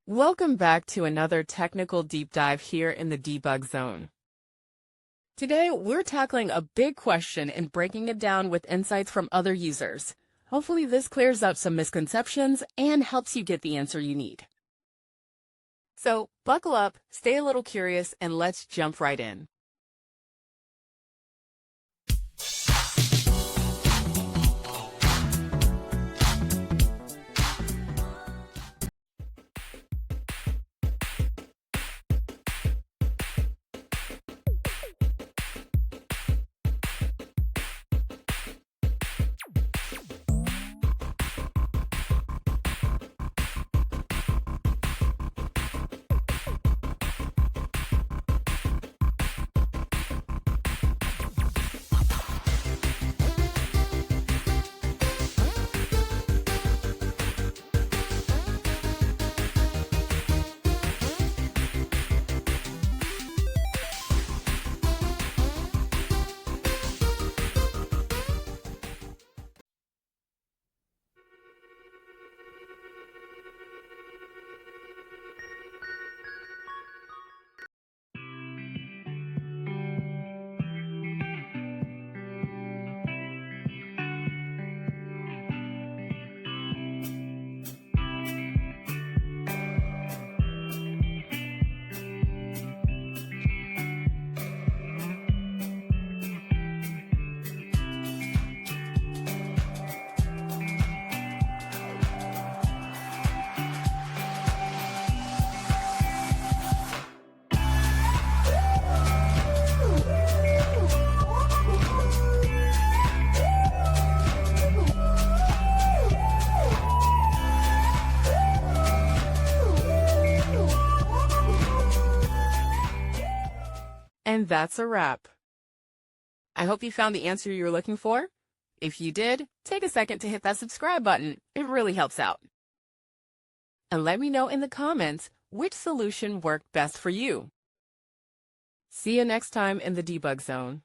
Welcome back to another technical deep dive here in the debug zone. Today, we're tackling a big question and breaking it down with insights from other users. Hopefully this clears up some misconceptions and helps you get the answer you need. So buckle up, stay a little curious, and let's jump right in. And that's a wrap. I hope you found the answer you were looking for. If you did, take a second to hit that subscribe button. It really helps out. And let me know in the comments which solution worked best for you. See you next time in the debug zone.